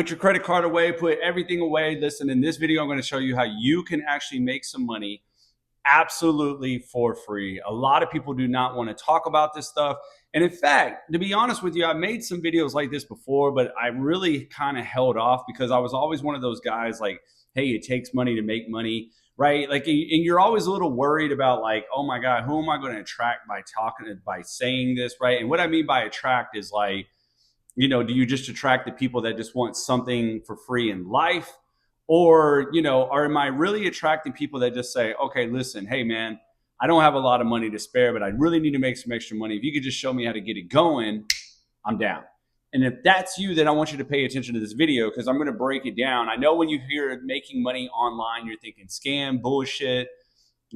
Put your credit card away, put everything away. Listen, in this video, I'm going to show you how you can actually make some money absolutely for free. A lot of people do not want to talk about this stuff. And in fact, to be honest with you, I made some videos like this before, but I really kind of held off because I was always one of those guys like, hey, it takes money to make money, right? Like, and you're always a little worried about like, oh my God, who am I going to attract by saying this, right? And what I mean by attract is like, do you just attract the people that just want something for free in life? Or, or am I really attracting people that just say, okay, listen, hey man, I don't have a lot of money to spare, but I really need to make some extra money. If you could just show me how to get it going, I'm down. And if that's you, then I want you to pay attention to this video because I'm going to break it down. I know when you hear making money online, you're thinking scam, bullshit.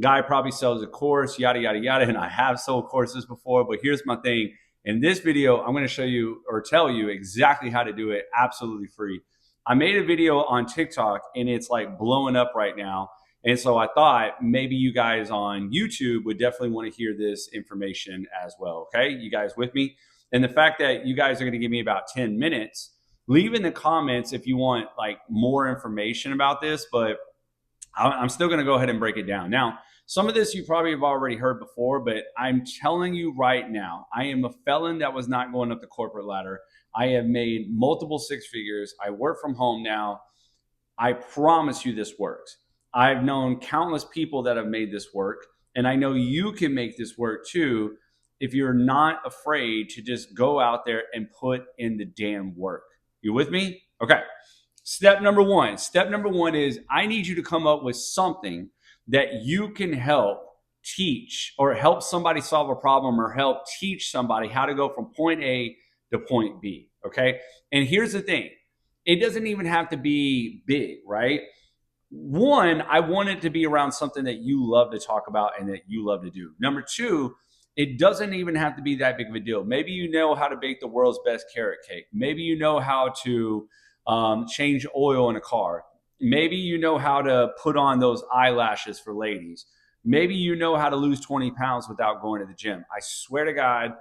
Guy probably sells a course, yada, yada, yada. And I have sold courses before, but here's my thing. In this video, I'm going to show you or tell you exactly how to do it absolutely free. I made a video on TikTok and it's like blowing up right now. And so I thought maybe you guys on YouTube would definitely want to hear this information as well. Okay, you guys with me? And the fact that you guys are going to give me about 10 minutes, leave in the comments if you want like more information about this, but I'm still going to go ahead and break it down. Now, some of this you probably have already heard before, but I'm telling you right now, I am a felon that was not going up the corporate ladder. I have made multiple six figures. I work from home now. I promise you this works. I've known countless people that have made this work, and I know you can make this work too if you're not afraid to just go out there and put in the damn work. You with me? Okay. Step number one. Step number one is I need you to come up with something that you can help teach or help somebody solve a problem or help teach somebody how to go from point A to point B. Okay. And here's the thing. It doesn't even have to be big, right? One, I want it to be around something that you love to talk about and that you love to do. Number two, it doesn't even have to be that big of a deal. Maybe you know how to bake the world's best carrot cake. Maybe you know how to change oil in a car. Maybe you know how to put on those eyelashes for ladies. Maybe you know how to lose 20 pounds without going to the gym. I swear to God,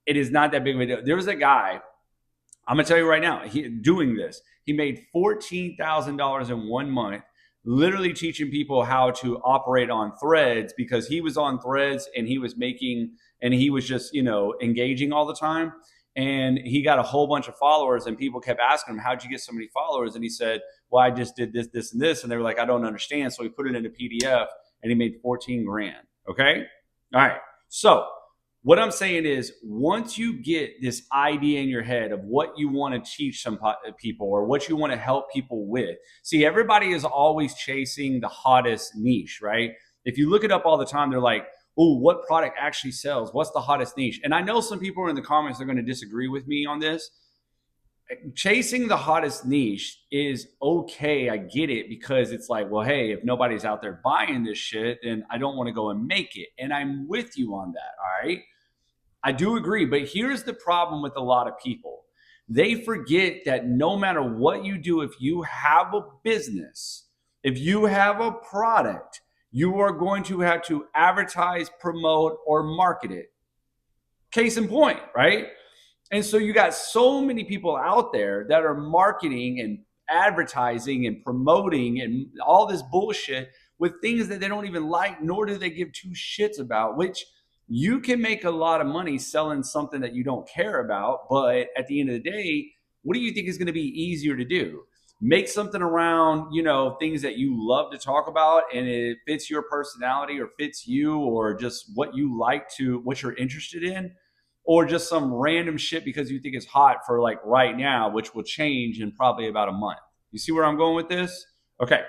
it is not that big of a deal. There was a guy, I'm going to tell you right now, doing this. He made $14,000 in 1 month, literally teaching people how to operate on Threads because he was on Threads and he was just, engaging all the time. And he got a whole bunch of followers and people kept asking him, how'd you get so many followers? And he said, well, I just did this, this, and this. And they were like, I don't understand. So he put it in a PDF and he made 14 grand. Okay. All right. So what I'm saying is once you get this idea in your head of what you want to teach some people or what you want to help people with, see, everybody is always chasing the hottest niche, right? If you look it up all the time, they're like, oh, what product actually sells? What's the hottest niche? And I know some people are in the comments are going to disagree with me on this. Chasing the hottest niche is okay. I get it because it's like, well, hey, if nobody's out there buying this shit, then I don't want to go and make it. And I'm with you on that. All right. I do agree. But here's the problem with a lot of people. They forget that no matter what you do, if you have a business, if you have a product, you are going to have to advertise, promote, or market it. Case in point, right? And so you got so many people out there that are marketing and advertising and promoting and all this bullshit with things that they don't even like, nor do they give two shits about, which you can make a lot of money selling something that you don't care about. But at the end of the day, what do you think is going to be easier to do? Make something around, things that you love to talk about and it fits your personality or fits you or just what you like to, what you're interested in, or just some random shit because you think it's hot for like right now, which will change in probably about a month. You see where I'm going with this? Okay.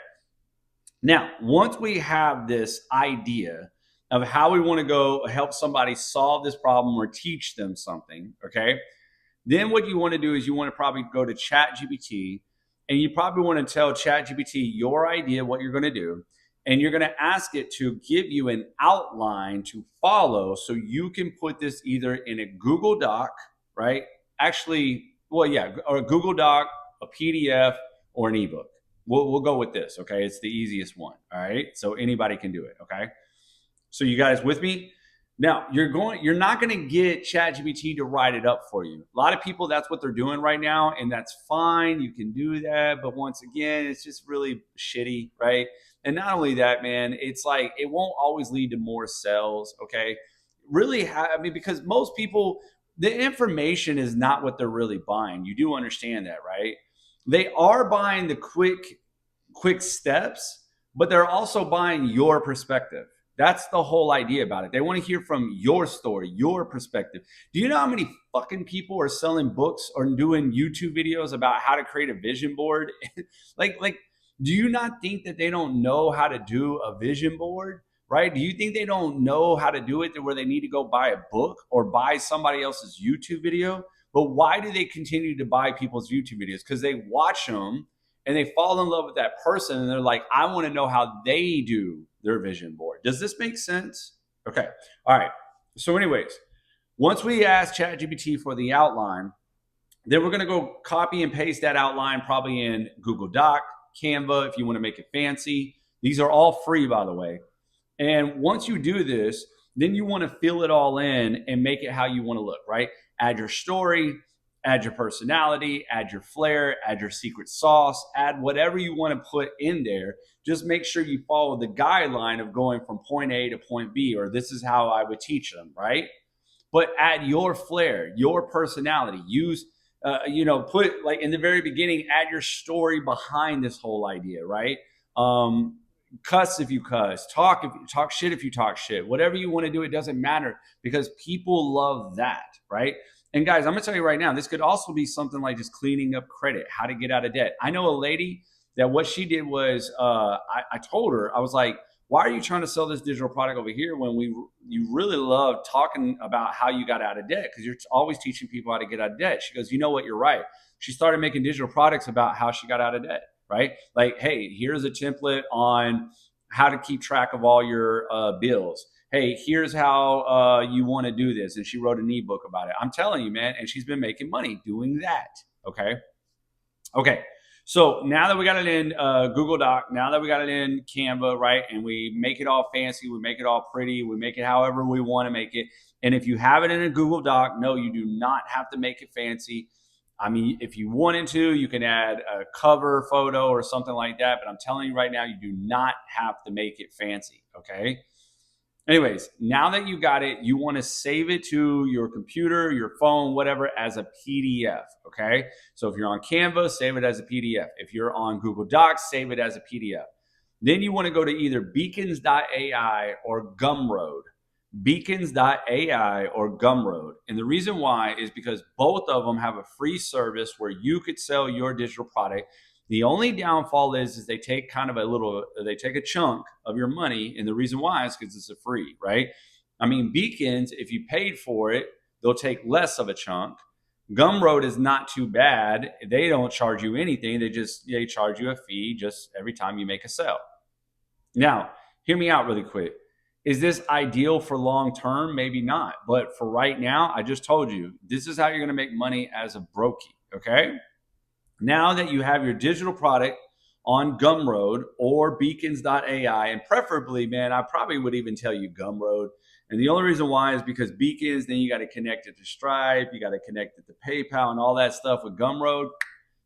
Now, once we have this idea of how we want to go help somebody solve this problem or teach them something, okay, then what you want to do is you want to probably go to ChatGPT and you probably want to tell ChatGPT your idea, what you're going to do. And you're going to ask it to give you an outline to follow so you can put this either in a Google Doc, right? Actually, well, yeah, or a Google Doc, a PDF, or an ebook. We'll go with this, okay? It's the easiest one, all right? So anybody can do it, okay? So you guys with me? Now, you're not going to get ChatGPT to write it up for you. A lot of people, that's what they're doing right now, and that's fine. You can do that, but once again, it's just really shitty, right? And not only that, man, it's like it won't always lead to more sales. Okay, really, I mean, because most people, the information is not what they're really buying. You do understand that, right? They are buying the quick steps, but they're also buying your perspective. That's the whole idea about it. They want to hear from your story, your perspective. Do you know how many fucking people are selling books or doing YouTube videos about how to create a vision board? like, do you not think that they don't know how to do a vision board? Right? Do you think they don't know how to do it to where they need to go buy a book or buy somebody else's YouTube video? But why do they continue to buy people's YouTube videos? Because they watch them and they fall in love with that person and they're like, I want to know how they do their vision board. Does this make sense? Okay. All right. So, anyways, once we ask ChatGPT for the outline, then we're going to go copy and paste that outline probably in Google Doc, Canva, if you want to make it fancy. These are all free, by the way. And once you do this, then you want to fill it all in and make it how you want to look, right? Add your story, add your personality, add your flair, add your secret sauce, add whatever you want to put in there. Just make sure you follow the guideline of going from point A to point B, or this is how I would teach them, right? But add your flair, your personality. Use, put like in the very beginning, add your story behind this whole idea, right? Cuss if you cuss, talk if you talk shit if you talk shit, whatever you want to do, it doesn't matter because people love that, right? And guys, I'm gonna tell you right now, this could also be something like just cleaning up credit, how to get out of debt. I know a lady that what she did was, I told her, I was like, why are you trying to sell this digital product over here when you really love talking about how you got out of debt? Because you're always teaching people how to get out of debt. She goes, you know what, you're right. She started making digital products about how she got out of debt, right? Like, hey, here's a template on how to keep track of all your bills. Hey, here's how you want to do this. And she wrote an ebook about it. I'm telling you, man. And she's been making money doing that. Okay. Okay. So now that we got it in Google Doc, now that we got it in Canva, right? And we make it all fancy, we make it all pretty, we make it however we want to make it. And if you have it in a Google Doc, no, you do not have to make it fancy. I mean, if you wanted to, you can add a cover photo or something like that. But I'm telling you right now, you do not have to make it fancy. Okay. Anyways, now that you got it, you want to save it to your computer, your phone, whatever, as a PDF. Okay. So if you're on Canva, save it as a PDF. If you're on Google Docs, save it as a PDF. Then you want to go to either beacons.ai or Gumroad. Beacons.ai or Gumroad. And the reason why is because both of them have a free service where you could sell your digital product. The only downfall is they take they take a chunk of your money. And the reason why is because it's a free, right? I mean, Beacons, if you paid for it, they'll take less of a chunk. Gumroad is not too bad. They don't charge you anything. They charge you a fee just every time you make a sale. Now, hear me out really quick. Is this ideal for long term? Maybe not. But for right now, I just told you, this is how you're going to make money as a brokey. Okay. Now that you have your digital product on Gumroad or beacons.ai, and preferably, man, I probably would even tell you Gumroad. And the only reason why is because Beacons, then you got to connect it to Stripe, you got to connect it to PayPal and all that stuff. With Gumroad,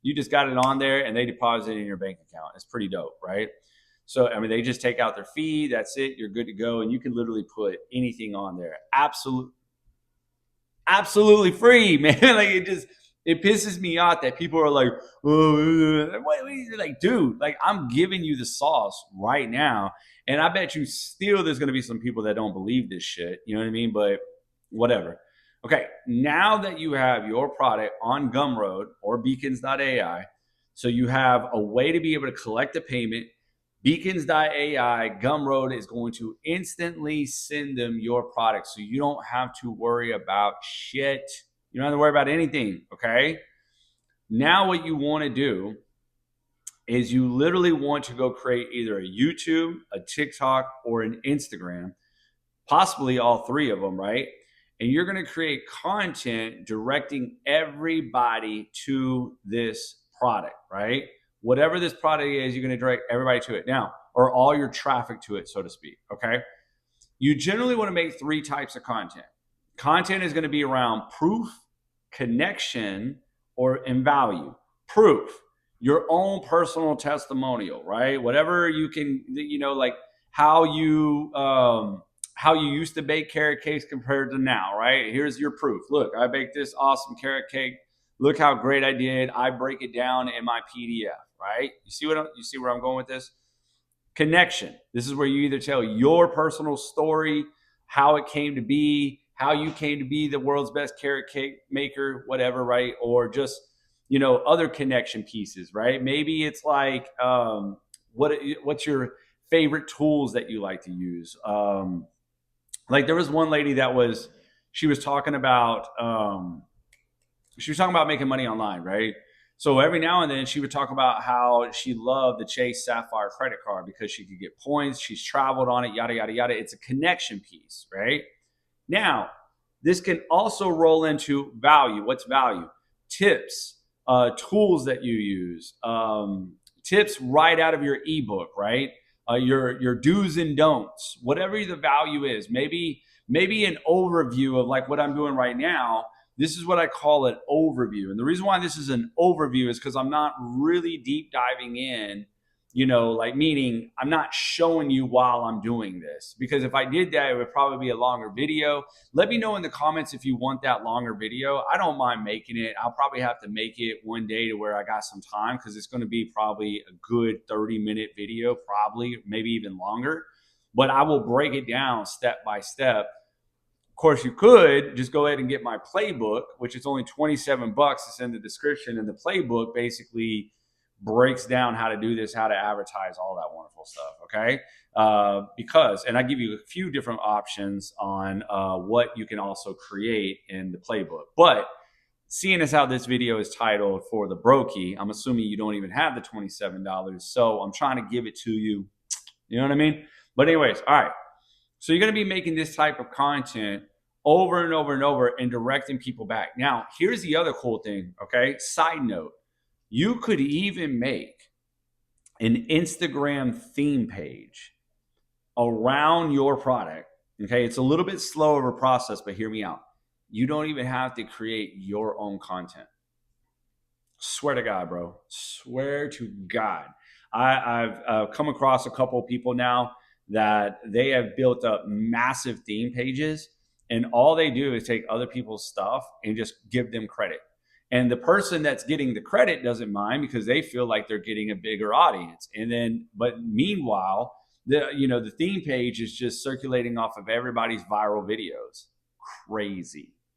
you just got it on there and they deposit it in your bank account. It's pretty dope, right? So, I mean, they just take out their fee. That's it. You're good to go. And you can literally put anything on there. Absolutely free, man. Like it pisses me off that people are like, oh, like, dude, like I'm giving you the sauce right now. And I bet you still there's going to be some people that don't believe this shit. You know what I mean? But whatever. Okay. Now that you have your product on Gumroad or beacons.ai, so you have a way to be able to collect a payment. Beacons.ai, Gumroad is going to instantly send them your product. So you don't have to worry about shit. You don't have to worry about anything. Okay. Now, what you want to do is you literally want to go create either a YouTube, a TikTok, or an Instagram, possibly all three of them, right? And you're going to create content directing everybody to this product, right? Whatever this product is, you're going to direct everybody to it now, or all your traffic to it, so to speak. Okay. You generally want to make 3 types of content. Content is going to be around proof, connection, or in value. Proof, your own personal testimonial, right? Whatever you can, like how you used to bake carrot cakes compared to now, right? Here's your proof. Look, I baked this awesome carrot cake. Look how great I did. I break it down in my PDF, right? You see where I'm going with this? Connection. This is where you either tell your personal story, how it came to be, how you came to be the world's best carrot cake maker, whatever, right? Or just, other connection pieces, right? Maybe it's like, what's your favorite tools that you like to use? Like there was one lady she was talking about making money online, right? So every now and then she would talk about how she loved the Chase Sapphire credit card because she could get points. She's traveled on it, yada, yada, yada. It's a connection piece, right? Now, this can also roll into value. What's value? Tips, tools that you use, tips right out of your ebook, right? Your do's and don'ts, whatever the value is. Maybe an overview of like what I'm doing right now. This is what I call an overview. And the reason why this is an overview is because I'm not really deep diving in, like meaning I'm not showing you while I'm doing this. Because if I did that, it would probably be a longer video. Let me know in the comments if you want that longer video. I don't mind making it. I'll probably have to make it one day to where I got some time because it's going to be probably a good 30-minute video, probably, maybe even longer. But I will break it down step by step. Of course, you could just go ahead and get my playbook, which is only $27. It's in the description. And the playbook basically breaks down how to do this, how to advertise, all that wonderful stuff. Okay. And I give you a few different options on what you can also create in the playbook. But seeing as how this video is titled For the Brokey, I'm assuming you don't even have the $27. So I'm trying to give it to you. You know what I mean? But anyways, all right. So you're going to be making this type of content over and over and over and directing people back. Now, here's the other cool thing, okay? Side note, you could even make an Instagram theme page around your product, okay? It's a little bit slower of a process, but hear me out. You don't even have to create your own content. Swear to God, bro. Swear to God. I've come across a couple of people now that they have built up massive theme pages, and all they do is take other people's stuff and just give them credit. And the person that's getting the credit doesn't mind because they feel like they're getting a bigger audience. But meanwhile, the theme page is just circulating off of everybody's viral videos.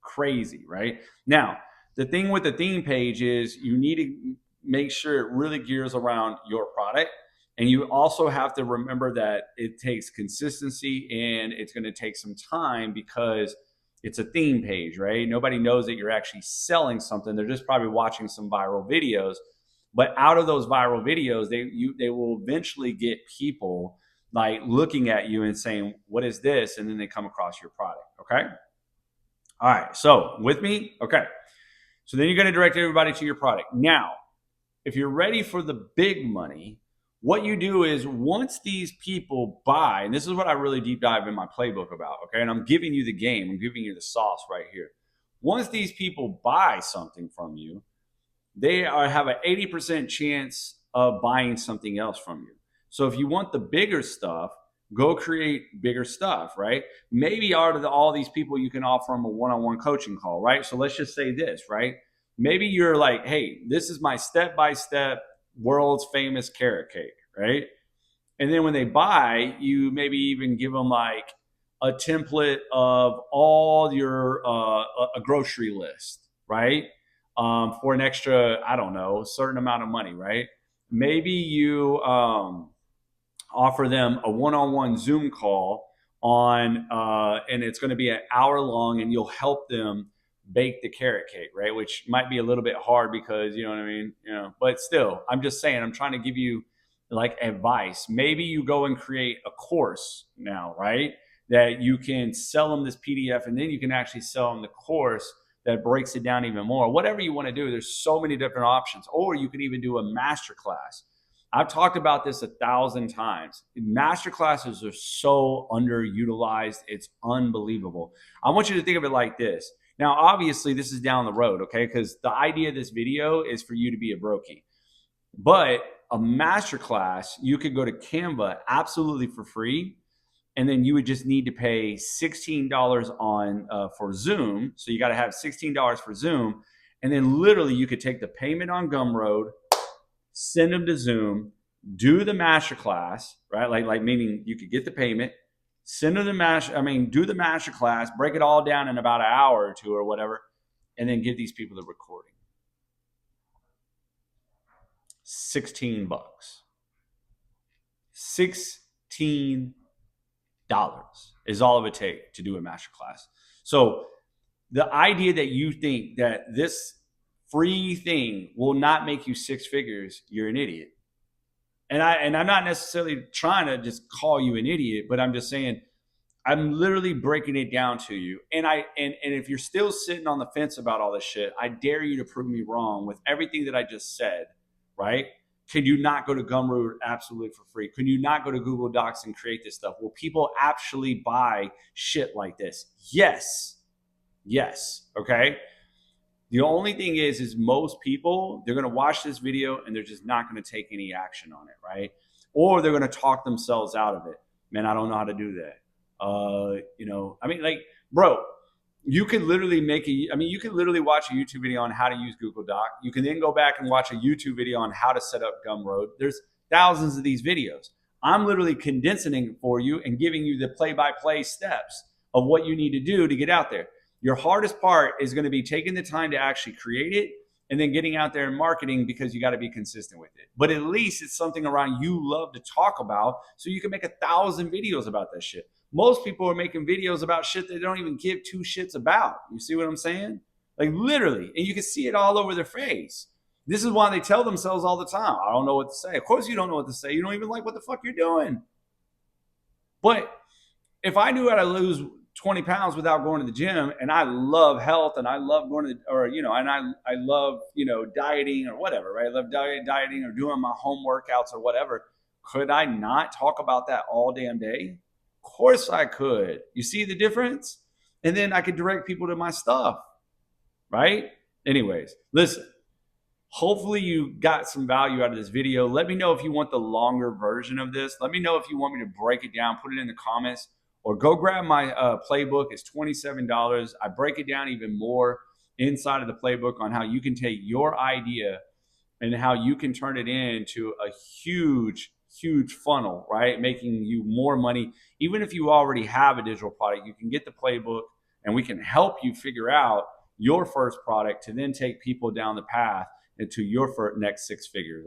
Crazy, right? Now, the thing with the theme page is you need to make sure it really gears around your product. And you also have to remember that it takes consistency and it's going to take some time because it's a theme page, right? Nobody knows that you're actually selling something. They're just probably watching some viral videos. But out of those viral videos, they will eventually get people like looking at you and saying, what is this? And then they come across your product, okay? All right, so with me? Okay. So then you're going to direct everybody to your product. Now, if you're ready for the big money, what you do is once these people buy, and this is what I really deep dive in my playbook about, okay? And I'm giving you the game. I'm giving you the sauce right here. Once these people buy something from you, they have an 80% chance of buying something else from you. So if you want the bigger stuff, go create bigger stuff, right? Maybe out of all these people, you can offer them a one-on-one coaching call, right? So let's just say this, right? Maybe you're like, hey, this is my step-by-step world's famous carrot cake, right? And then when they buy, you maybe even give them like a template of all your a grocery list, right? For an extra, I don't know, a certain amount of money, right? Maybe you offer them a one-on-one Zoom call on, and it's going to be an hour long, and you'll help them bake the carrot cake, right? Which might be a little bit hard because, you know what I mean? But still, I'm just saying, I'm trying to give you like advice. Maybe you go and create a course now, right? That you can sell them this PDF and then you can actually sell them the course that breaks it down even more. Whatever you want to do, there's so many different options. Or you can even do a masterclass. I've talked about this 1,000 times. Masterclasses are so underutilized. It's unbelievable. I want you to think of it like this. Now, obviously, this is down the road, okay? Because the idea of this video is for you to be a brokey. But a masterclass, you could go to Canva absolutely for free, and then you would just need to pay $16 on for Zoom. So you got to have $16 for Zoom, and then literally you could take the payment on Gumroad, send them to Zoom, do the masterclass, right? Like meaning you could get the payment, send them the do the masterclass, break it all down in about an hour or two or whatever, and then give these people the recording. 16 bucks. $16 is all it would take to do a masterclass. So the idea that you think that this free thing will not make you six figures, you're an idiot. And I'm not necessarily trying to just call you an idiot, but I'm just saying I'm literally breaking it down to you. And if you're still sitting on the fence about all this shit, I dare you to prove me wrong with everything that I just said, right? Can you not go to Gumroad absolutely for free? Can you not go to Google Docs and create this stuff? Will people actually buy shit like this? Yes. Yes. Okay. The only thing is most people, they're going to watch this video and they're just not going to take any action on it, right? Or they're going to talk themselves out of it. Man, I don't know how to do that. Bro, you could literally you could literally watch a YouTube video on how to use Google Doc. You can then go back and watch a YouTube video on how to set up Gumroad. There's thousands of these videos. I'm literally condensing it for you and giving you the play-by-play steps of what you need to do to get out there. Your hardest part is going to be taking the time to actually create it and then getting out there and marketing, because you got to be consistent with it. But at least it's something around you love to talk about, so you can make 1,000 videos about that shit. Most people are making videos about shit they don't even give two shits about. You see what I'm saying? Like literally. And you can see it all over their face. This is why they tell themselves all the time, I don't know what to say. Of course you don't know what to say. You don't even like what the fuck you're doing. But if I knew how to lose 20 pounds without going to the gym, and I love health and I love going to, I love, dieting or whatever, right? I love dieting or doing my home workouts or whatever. Could I not talk about that all damn day? Of course I could. You see the difference? And then I could direct people to my stuff, right? Anyways, listen, hopefully you got some value out of this video. Let me know if you want the longer version of this. Let me know if you want me to break it down, put it in the comments, or go grab my playbook. It's $27. I break it down even more inside of the playbook on how you can take your idea and how you can turn it into a huge funnel, right? Making you more money. Even if you already have a digital product, you can get the playbook and we can help you figure out your first product to then take people down the path into your next six figures.